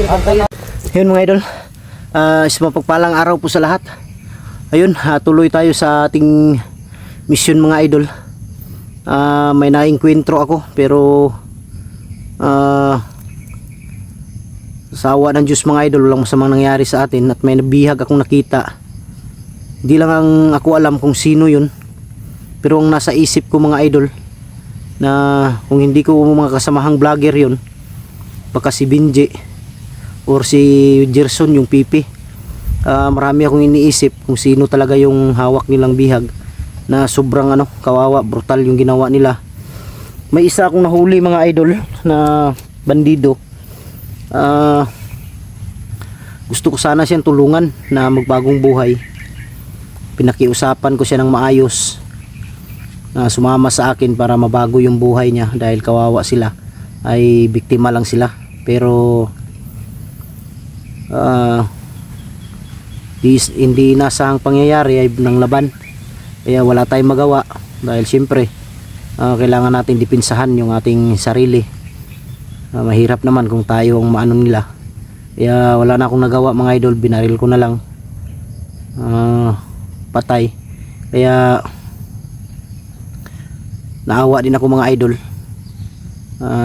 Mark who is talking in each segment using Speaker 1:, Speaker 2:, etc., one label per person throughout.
Speaker 1: Ayun mga idol, mapagpalang araw po sa lahat. Ayun, tuloy tayo sa ating mission mga idol. May naengkwentro ako pero sa awa ng Diyos mga idol, walang masamang nangyari sa atin at may nabihag akong nakita. Hindi lang ako alam kung sino yun, pero ang nasa isip ko mga idol, na kung hindi ko mga kasamahang vlogger yun, baka si Benji or si Gerson yung pipi. Marami akong iniisip kung sino talaga yung hawak nilang bihag, na sobrang kawawa, brutal yung ginawa nila. May isa akong nahuli mga idol na bandido. Gusto ko sana siyang tulungan na magbagong buhay. Pinakiusapan ko siya ng maayos, sumama sa akin para mabago yung buhay niya, dahil kawawa sila, ay biktima lang sila. Pero hindi nasahang pangyayari ay ng laban, kaya wala tayong magawa, dahil siyempre kailangan natin dipinsahan yung ating sarili. Mahirap naman kung tayo ang maano nila, kaya wala na akong nagawa mga idol, binaril ko na lang, patay. Kaya naawa din ako mga idol,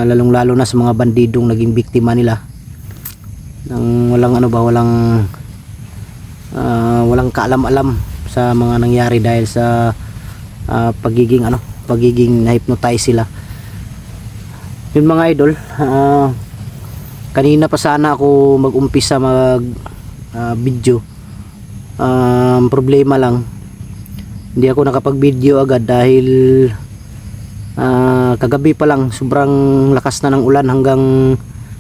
Speaker 1: lalong lalo na sa mga bandidong naging biktima nila ng walang kaalam-alam sa mga nangyari, dahil sa pagiging na-hypnotize sila. Yun mga idol, kanina pa sana ako mag-umpisa video. Problema lang, hindi ako nakapag-video agad dahil kagabi pa lang sobrang lakas na ng ulan, hanggang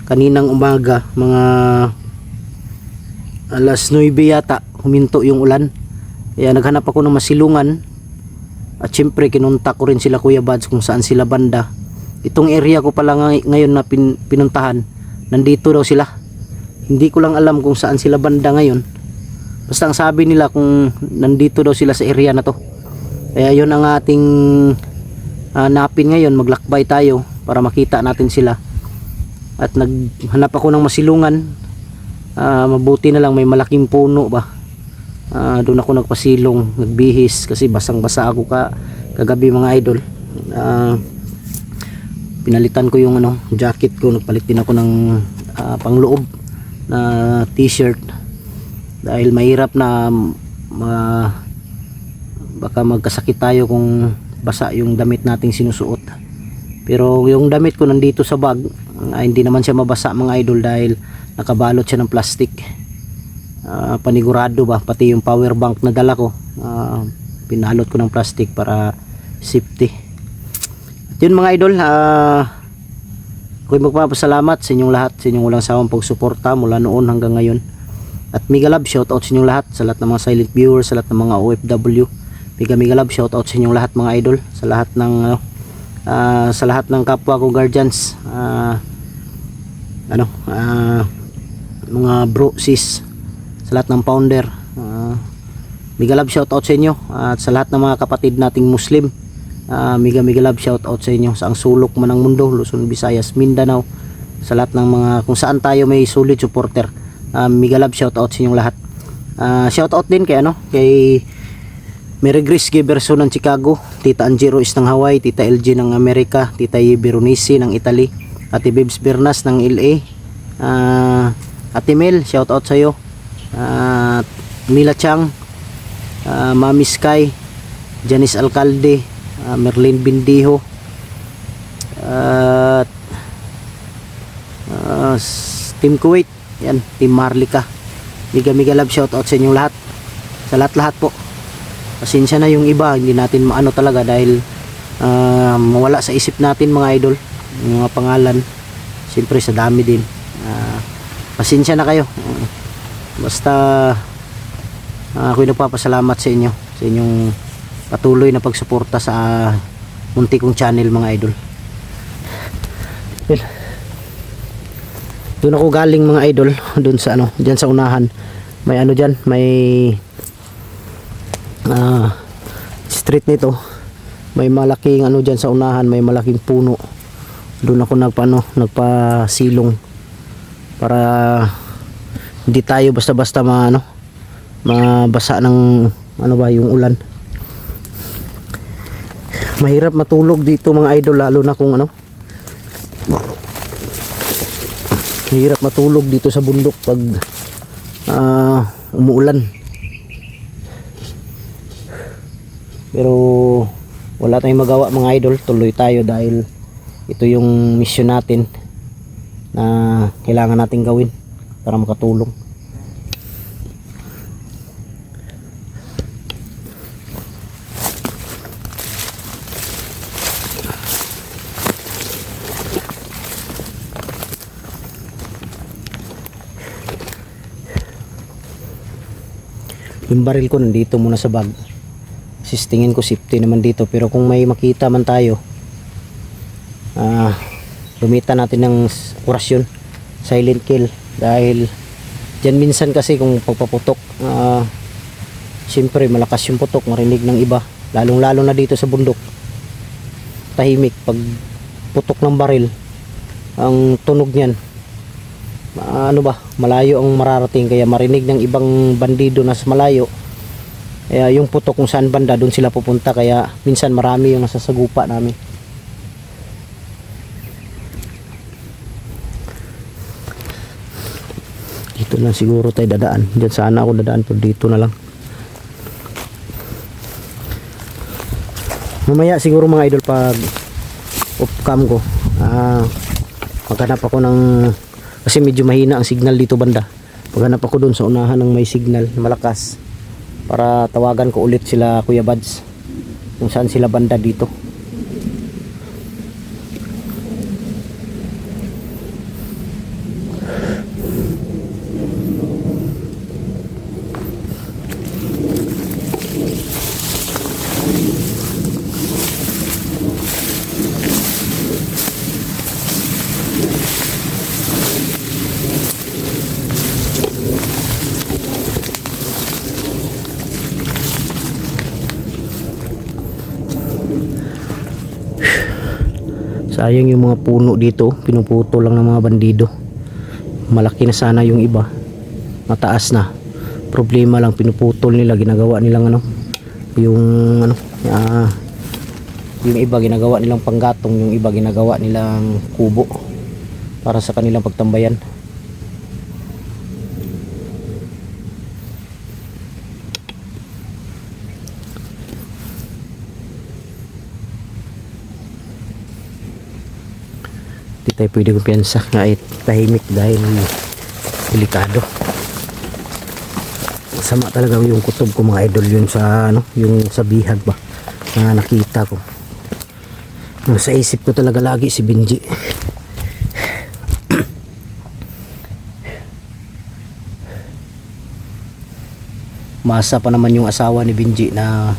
Speaker 1: kaninang umaga mga alas 9 yata huminto yung ulan. Kaya naghanap ako ng masilungan, at syempre kinuntak ko rin sila Kuya Bads kung saan sila banda. Itong area ko pala ngayon na pinuntahan, nandito daw sila. Hindi ko lang alam kung saan sila banda ngayon, basta ang sabi nila kung nandito daw sila sa area na to. Kaya yun ang ating napin ngayon, maglakbay tayo para makita natin sila. At naghanap ako ng masilungan, mabuti na lang may malaking puno ba, doon ako nagpasilong, nagbihis kasi basang basa ako kagabi mga idol. Pinalitan ko yung jacket ko, nagpalit din ako ng pangloob na t-shirt, dahil mahirap na baka magkasakit tayo kung basa yung damit nating sinusuot. Pero yung damit ko nandito sa bag, hindi naman siya mabasa mga idol, dahil nakabalot siya ng plastic. Panigurado ba, pati yung power bank na dala ko, pinalot ko ng plastic para safety. At yun mga idol, ako'y magpapasalamat sa inyong lahat, sa inyong walang sawang pagsuporta mula noon hanggang ngayon. At mega love shoutout sa inyong lahat, sa lahat ng mga silent viewers, sa lahat ng mga OFW. Mega love shoutout sa inyong lahat mga idol, sa lahat ng kapwa ko guardians, mga bro, sis, sa lahat ng founder, mega love shoutout sa inyo. At sa lahat ng mga kapatid nating Muslim, mega love shoutout sa inyo sa ang sulok man ng mundo, Luzon, Visayas, Mindanao, sa lahat ng mga kung saan tayo may solid supporter. Mega love shoutout sa inyong lahat. Shoutout din kay Mary Grace Giberson ng Chicago, Tita Angelo is ng Hawaii, Tita LG ng Amerika, Tita Beronisi ng Italy, Ate Bibs Bernas ng LA, Ate Mel, shoutout sa iyo, Mila Chang, Mami Sky, Janice Alcalde, Merlin Bindiho, Team Kuwait, yan, Team Marlika. Mega love shoutout sa inyong lahat, sa lahat po. Pasensya na yung iba, hindi natin maano talaga, dahil mawala sa isip natin mga idol yung mga pangalan, siyempre sa dami din. Pasensya na kayo, basta ako'y nagpapasalamat sa inyo, sa inyong patuloy na pagsuporta sa munti kong channel mga idol. Doon ako galing mga idol, doon sa diyan sa unahan, may diyan, may street nito, may malaking diyan sa unahan, may malaking puno. Doon ako nagpasilong para hindi tayo basta-basta mabasa ng yung ulan. Mahirap matulog dito mga idol, lalo na kung mahirap matulog dito sa bundok pag umuulan. Pero wala tayong magawa mga idol, tuloy tayo dahil ito yung mission natin na kailangan natin gawin para makatulong. Yung baril ko nandito muna sa bag. Tingin ko safety naman dito, pero kung may makita man tayo, gamitan natin ng orasyon, silent kill, dahil dyan minsan kasi kung pagpaputok, siyempre malakas yung putok, marinig ng iba, lalong lalo na dito sa bundok, tahimik. Pag putok ng baril, ang tunog niyan malayo ang mararating, kaya marinig ng ibang bandido na sa malayo. Kaya yung putok kung saan banda, doon sila pupunta, kaya minsan marami yung nasasagupa namin. Dito lang siguro tayo dadaan. Diyan sana ako dadaan, pero dito na lang. Mamaya siguro mga idol, pag off cam ko, maghanap ako ng, kasi medyo mahina ang signal dito banda. Maghanap ako doon sa unahan ng may signal malakas, para tawagan ko ulit sila Kuya Bads kung saan sila banda dito. Sayang yung mga puno dito, pinuputo lang ng mga bandido. Malaki na sana yung iba, mataas na. Problema lang, pinuputol nila, ginagawa nilang yung iba ginagawa nilang panggatong, yung iba ginagawa nilang kubo para sa kanilang pagtambayan. Di tayo pwede kumpiyansa nga tahimik dahil delikado. Masama talaga yung kutob ko mga idol, yun sa yung sa bihag ba na nakita ko. Sa isip ko talaga lagi si Benji. Masa pa naman yung asawa ni Benji na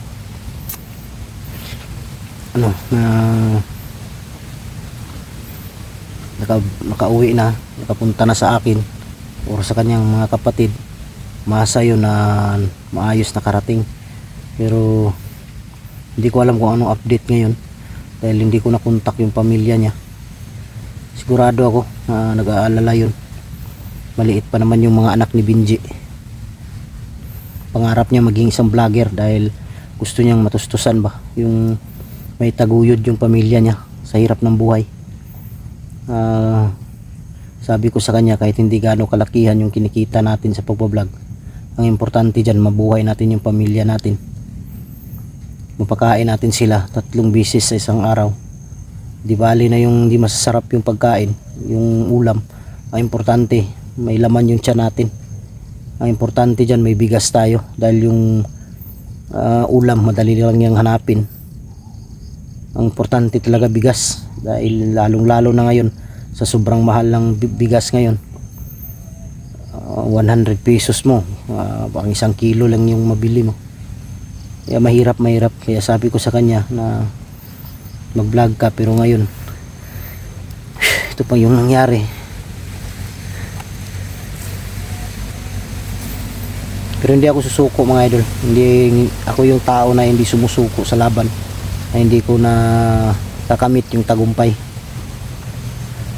Speaker 1: nakauwi na, nakapunta na sa akin o sa kanyang mga kapatid. Masa yun na maayos na karating, pero hindi ko alam kung anong update ngayon dahil hindi ko nakontak yung pamilya niya. Sigurado ako na nag-aalala yun. Maliit pa naman yung mga anak ni Benji. Pangarap niya maging isang vlogger dahil gusto niyang matustusan ba yung may taguyod yung pamilya niya sa hirap ng buhay. Sabi ko sa kanya, kahit hindi gaano kalakihan yung kinikita natin sa pagbablog, ang importante dyan mabuhay natin yung pamilya natin, mapakain natin sila 3 beses sa isang araw. Di bali na yung di masasarap yung pagkain, yung ulam. Ang importante may laman yung tiyan natin. Ang importante dyan may bigas tayo, dahil yung ulam madali lang yung hanapin. Ang importante talaga bigas, dahil lalong lalo na ngayon sa sobrang mahal ng bigas ngayon. 100 pesos mo, pang 1 kilo lang yung mabili mo. Kaya mahirap. Kaya sabi ko sa kanya na mag vlog ka, pero ngayon ito pa yung nangyari. Pero hindi ako susuko mga idol. Hindi ako yung tao na hindi sumusuko sa laban, na hindi ko na kakamit yung tagumpay.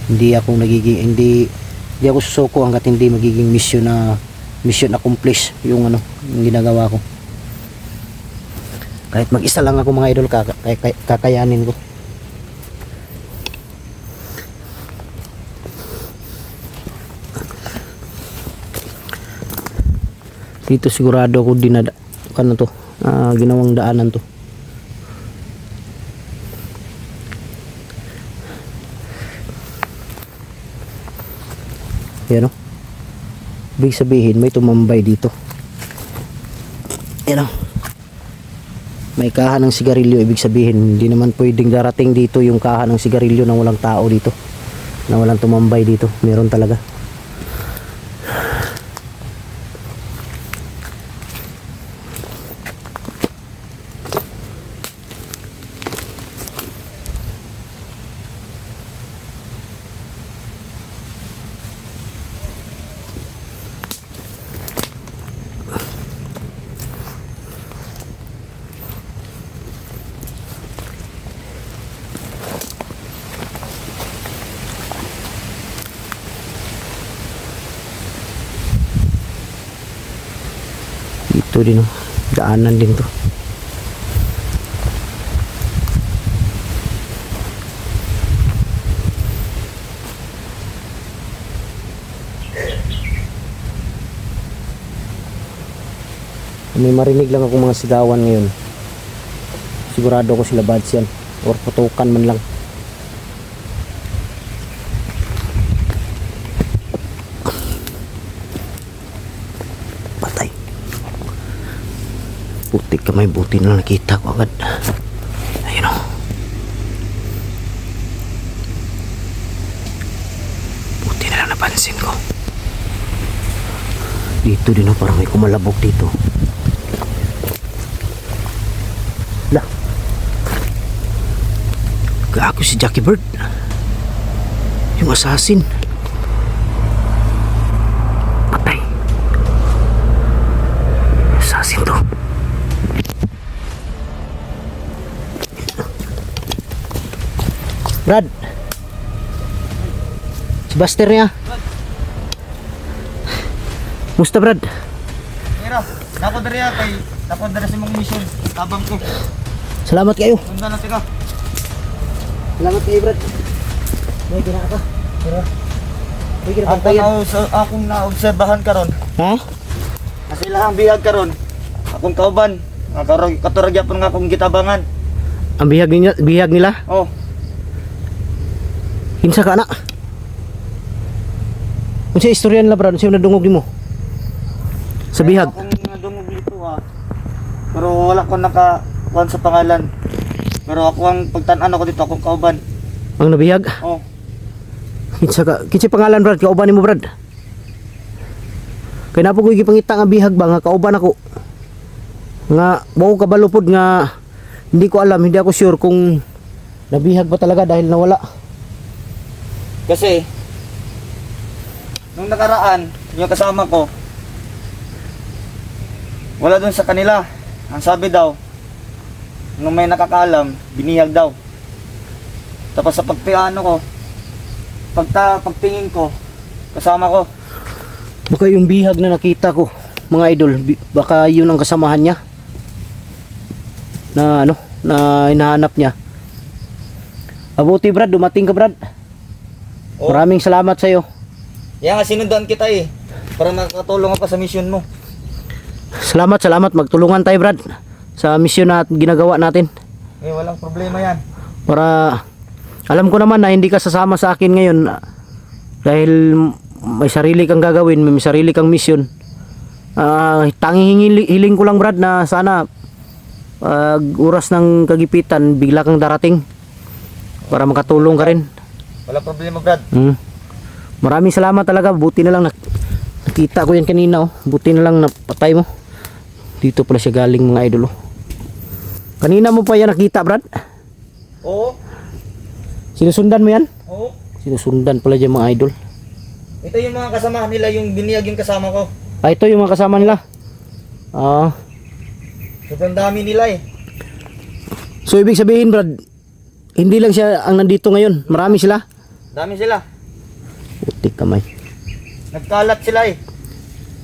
Speaker 1: Hindi Hindi ako susuko hanggat hindi magiging mission accomplished yung yung ginagawa ko. Kahit mag-isa lang ako mga idol, kakayanin ko. Dito sigurado ako ginawang daanan to. Yan o. Ibig sabihin may tumambay dito. Yan o. May kaha ng sigarilyo, ibig sabihin hindi naman pwedeng darating dito yung kaha ng sigarilyo na walang tao dito, na walang tumambay dito. Meron talaga. Ito din daanan din to. May marinig lang ako mga sigawan ngayon. Sigurado ko sila bads yan or putukan man lang. Patay. Putik kamay, buti na nakita ko agad. Ayun o. Buti na lang napansin ko. Dito din o, parang may kumalabog dito. Lah. Gago si Jackie Bird. Yung assassin. Patay. Assassin to. Brad. Si Buster niya. Musta Brad?
Speaker 2: Mira, dapat dari kay dapat dari sa mga mission tabang ko.
Speaker 1: Salamat kayo.
Speaker 2: Undan na tiga.
Speaker 1: Salamat kayo Brad. May gina ka. Pero may gina
Speaker 2: Ako na akong naobserbahan karon.
Speaker 1: Ha?
Speaker 2: Kasi ilang bihag karon. Akong kauban, katurag yapon nga akong gitabangan.
Speaker 1: Ang bihag nila?
Speaker 2: Oh,
Speaker 1: Kinsa ka na? Unsa istorya nila Brad? Unsa nadungog nimo? Sa bihag.
Speaker 2: akong nadungog dito Pero wala ko nakakuan sa pangalan. Pero ako ang pagtan-an ako dito akong kauban.
Speaker 1: Ang nabihag?
Speaker 2: Oh,
Speaker 1: Kinsa pangalan Brad? Kauban nimo Brad? Kaya na po ko gipangita nga bihag ba nga kauban ako. Nga buo kabalupod nga hindi ko alam, hindi ako sure kung nabihag ba talaga dahil nawala.
Speaker 2: kasi nung nakaraan, yung kasama ko wala dun sa kanila. Ang sabi daw, nung may nakakaalam, binihag daw. Tapos sa pagpiano ko, pagtingin ko, kasama ko.
Speaker 1: Baka yung bihag na nakita ko, mga idol, baka yun ang kasamahan niya. Na na hinahanap niya. Abuti Brad, dumating ka Brad.
Speaker 2: Oh.
Speaker 1: Maraming salamat sa iyo.
Speaker 2: Yan nga, sinundan kita para makatulong ako sa mission mo.
Speaker 1: Salamat, magtulungan tayo Brad sa misyon na ginagawa natin.
Speaker 2: Walang problema yan.
Speaker 1: Para alam ko naman na hindi ka sasama sa akin ngayon dahil may sarili kang gagawin, may sarili kang misyon. Tanging hiling ko lang Brad na sana pag oras ng kagipitan bigla kang darating para makatulong ka rin.
Speaker 2: Walang problema Brad.
Speaker 1: Maraming salamat talaga, buti na lang nakita ko yan kanina buti na lang napatay mo. Dito pala siya galing mga idol Kanina mo pa yan nakita Brad?
Speaker 2: Oo.
Speaker 1: Sinusundan mo yan?
Speaker 2: Oo.
Speaker 1: Sinusundan pala dyan mga idol.
Speaker 2: Ito yung mga kasama nila, yung biniyag yung kasama ko.
Speaker 1: Ito yung mga kasama nila.
Speaker 2: Sobrang dami nila
Speaker 1: So ibig sabihin Brad, hindi lang siya ang nandito ngayon, marami sila.
Speaker 2: Dami sila.
Speaker 1: Putik kamay.
Speaker 2: Nagkalat sila eh.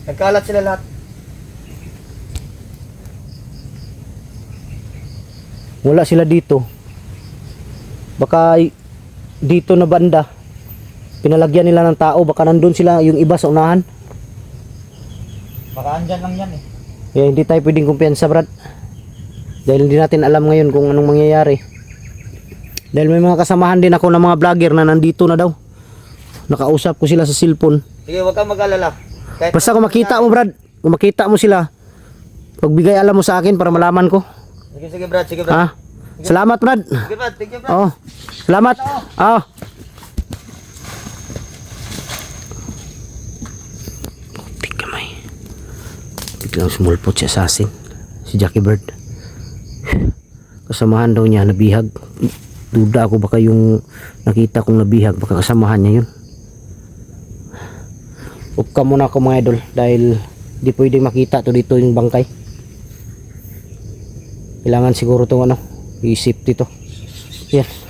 Speaker 2: Nagkalat sila lahat.
Speaker 1: Wala sila dito. Baka dito na banda pinalagyan nila ng tao, baka nandun sila yung iba sa unahan.
Speaker 2: Baka andyan lang yan eh.
Speaker 1: Kaya hindi tayo pwedeng kumpiyansa, Brad. Dahil hindi natin alam ngayon kung anong mangyayari. Dahil may mga kasamahan din ako ng mga vlogger na nandito na daw. Nakausap ko sila sa cellphone.
Speaker 2: Sige, huwag kang mag-alala. Kahit
Speaker 1: Basta kung makita mo, Brad, kung makita mo sila, pagbigay alam mo sa akin para malaman ko.
Speaker 2: Sige, sige Brad, sige Brad.
Speaker 1: Ha? Salamat, Brad.
Speaker 2: Sige Brad, thank you Brad.
Speaker 1: Oh. Salamat. Oh. Putik kamay. Biglang sumulpot si assassin. Si Jackie Bird. Kasamahan daw niya, nabihag. Duda ako baka yung nakita kong nabihag, baka kasamahan niya yun. Upka muna ako mga idol dahil di pwedeng makita to dito yung bangkay. Kailangan siguro itong ano, i-safety to. Yan.